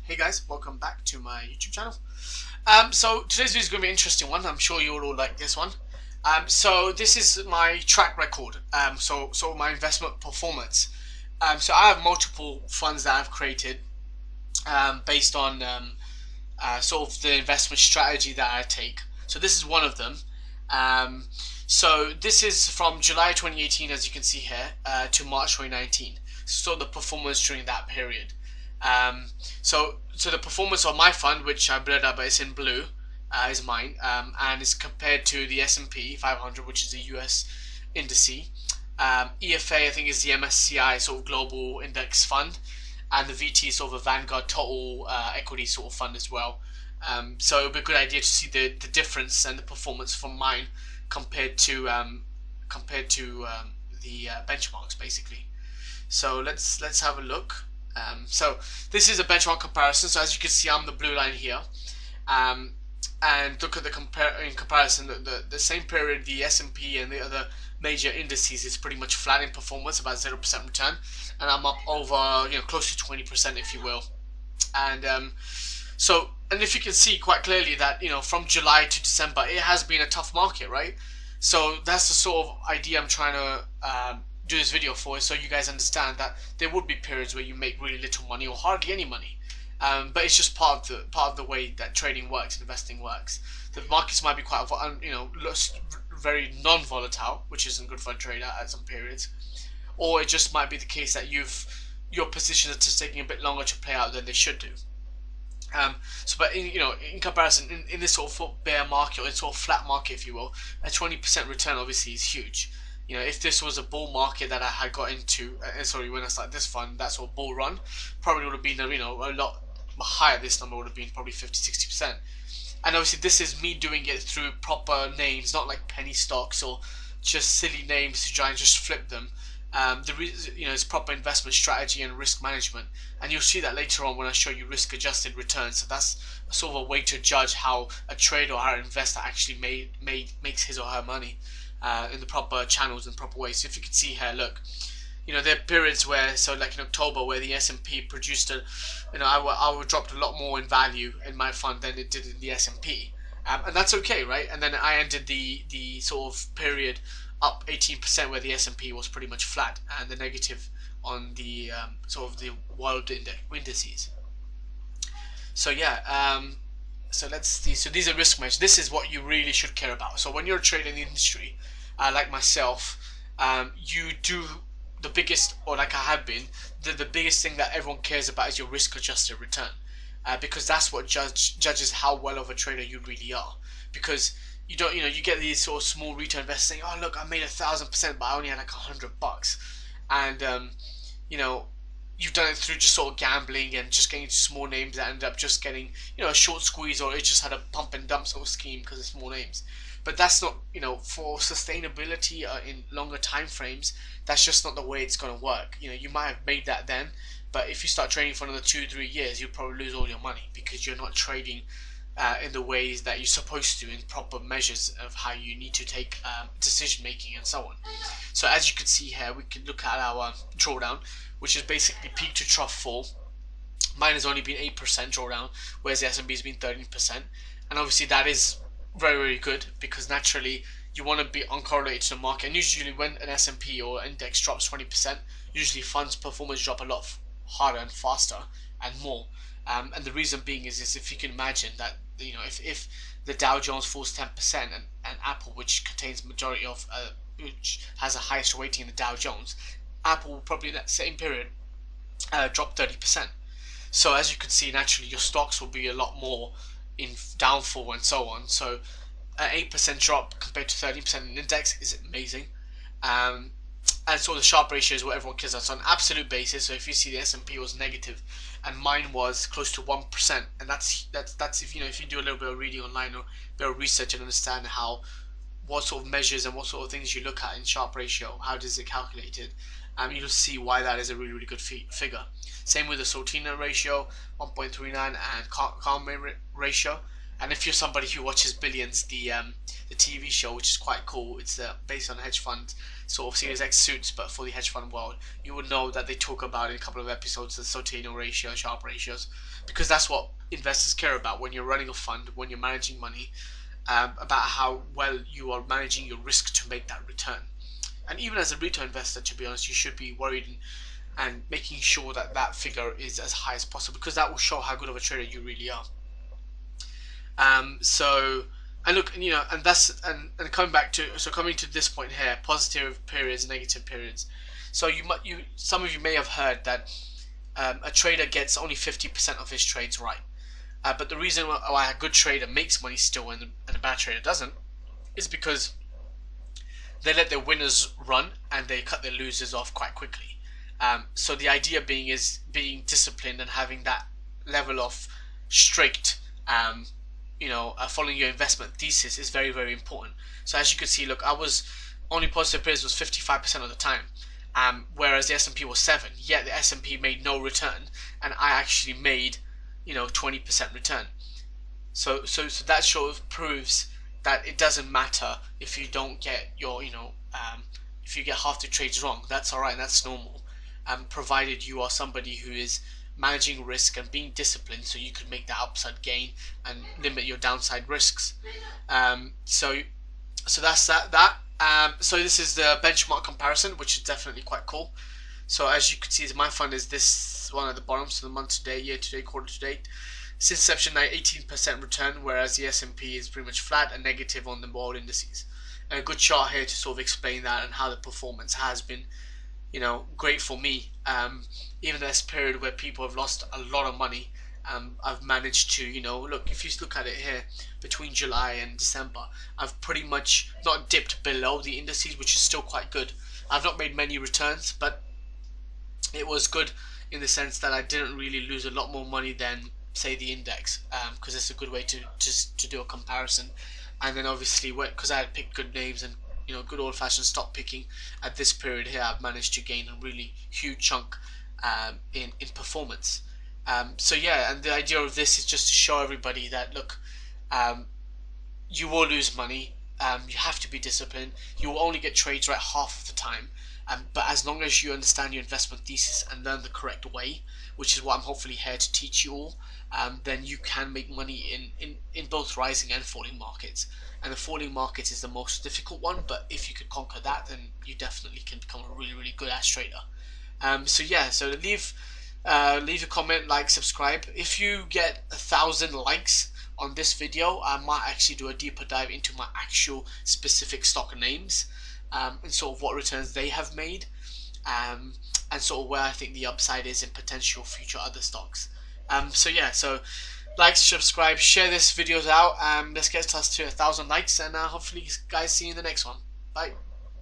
Hey guys, welcome back to my YouTube channel. So today's video is going to be an interesting one. I'm sure you'll all like this one. So this is my track record. So my investment performance. So I have multiple funds that I've created based on sort of the investment strategy that I take. So this is one of them. So this is from July 2018, as you can see here, to March 2019. So the performance during that period. So the performance of my fund, which I blurred out, but it's in blue, is mine, and is compared to the S&P 500, which is the US indice. EFA, I think, is the MSCI sort of global index fund, and the VT is sort of a Vanguard total equity sort of fund as well. So it would be a good idea to see the difference and the performance from mine compared to the benchmarks, basically. So let's have a look. So this is a benchmark comparison. So as you can see, I'm the blue line here, and look at the comparison. The same period, the S&P and the other major indices is pretty much flat in performance, about 0% return, and I'm up over close to 20%, if you will. And and if you can see quite clearly that from July to December, it has been a tough market, right? So that's the sort of idea I'm trying to do this video for, so you guys understand that there would be periods where you make really little money or hardly any money, but it's just part of the way that trading works, investing works. The markets might be quite very non-volatile, which isn't good for a trader at some periods, or it just might be the case that your positions are just taking a bit longer to play out than they should do. But in comparison, in this sort of bear market, or in sort of flat market, if you will, a 20% return obviously is huge. If this was a bull market that I had got into, when I started this fund, that sort of bull run, probably would have been a lot higher. This number would have been probably 50-60%. And obviously, this is me doing it through proper names, not like penny stocks or just silly names to try and just flip them. It's proper investment strategy and risk management, and you'll see that later on when I show you risk-adjusted returns. So that's sort of a way to judge how a trader or how an investor actually makes his or her money in the proper channels and proper ways. So if you can see here, look, there are periods where, so like in October, where the S&P produced I dropped a lot more in value in my fund than it did in the S&P, and that's okay, right? And then I ended the sort of period up 18%, where the S&P was pretty much flat, and the negative on the sort of the world indices. So yeah, so let's see. So these are risk measures. This is what you really should care about. So when you're a trader in the industry, like myself, you do the biggest, or like I have been, the biggest thing that everyone cares about is your risk-adjusted return, because that's what judges how well of a trader you really are. Because you get these sort of small retail investors saying, "Oh look, I made 1,000%, but I only had like $100," and you've done it through just sort of gambling and just getting small names that end up just getting a short squeeze, or it just had a pump and dump sort of scheme because of small names. But that's not, for sustainability in longer time frames, that's just not the way it's going to work. You might have made that then, but if you start trading for another 2-3 years, you'll probably lose all your money because you're not trading in the ways that you're supposed to, in proper measures of how you need to take decision making and so on. So as you can see here, we can look at our drawdown, which is basically peak to trough fall. Mine has only been 8% drawdown, whereas the S&P has been 13%, and obviously that is very, very good, because naturally you want to be uncorrelated to the market, and usually when an S&P or index drops 20%, usually funds performance drop a lot harder and faster and more. And the reason being is if you can imagine that if the Dow Jones falls 10%, and Apple, which contains majority of which has the highest weighting in the Dow Jones, Apple will probably in that same period drop 30%. So as you can see, naturally your stocks will be a lot more in downfall and so on. So an 8% drop compared to 13% in index is amazing. And so the Sharpe ratio is what everyone cares about. So on an absolute basis, so if you see the S&P was negative and mine was close to 1%, and that's if you do a little bit of reading online or a bit of research and understand what sort of measures and what sort of things you look at in Sharpe ratio, how does it calculated, you'll see why that is a really, really good figure. Same with the Sortino ratio, 1.39, and Kalman ratio, And if you're somebody who watches Billions, the TV show, which is quite cool, it's based on a hedge fund sort of Series X Suits, but for the hedge fund world, you would know that they talk about in a couple of episodes the Sortino ratio, Sharpe ratios, because that's what investors care about when you're running a fund, when you're managing money, about how well you are managing your risk to make that return. And even as a retail investor, to be honest, you should be worried and making sure that that figure is as high as possible, because that will show how good of a trader you really are. So, and look, you know, and that's and coming back to, so coming to this point here, positive periods, negative periods. So some of you may have heard that a trader gets only 50% of his trades right. But the reason why a good trader makes money still and a bad trader doesn't is because they let their winners run and they cut their losers off quite quickly. So the idea being is being disciplined and having that level of strict, following your investment thesis is very, very important. So as you can see, look, I was only positive periods was 55% of the time, whereas the S&P was 7. Yet the S&P made no return, and I actually made 20% return. So that sort of proves that it doesn't matter if you don't get your if you get half the trades wrong. That's alright, that's normal, provided you are somebody who is managing risk and being disciplined, so you can make that upside gain and limit your downside risks. So that's that. So this is the benchmark comparison, which is definitely quite cool. So as you can see, my fund is this one at the bottom, so the month to date, year to date, quarter to date. Since inception, 18% return, whereas the S&P is pretty much flat and negative on the world indices. And a good chart here to sort of explain that and how the performance has been, great for me. Even in this period where people have lost a lot of money, I've managed to, look, if you look at it here, between July and December, I've pretty much not dipped below the indices, which is still quite good. I've not made many returns, but it was good in the sense that I didn't really lose a lot more money than, say, the index, because it's a good way to do a comparison. And then obviously, because I had picked good names and good old-fashioned stock picking at this period here, I've managed to gain a really huge chunk in performance. So yeah, and the idea of this is just to show everybody that, look, you will lose money. You have to be disciplined. You will only get trades right half of the time. But as long as you understand your investment thesis and learn the correct way, which is what I'm hopefully here to teach you all, then you can make money in both rising and falling markets. And the falling market is the most difficult one, but if you could conquer that, then you definitely can become a really, really good ass trader. So yeah, so leave a comment, like, subscribe. If you get 1,000 likes on this video, I might actually do a deeper dive into my actual specific stock names, and sort of what returns they have made, and sort of where I think the upside is in potential future other stocks. So yeah, so like, subscribe, share this videos out. Let's get us to 1,000 likes, and hopefully guys see you in the next one. Bye.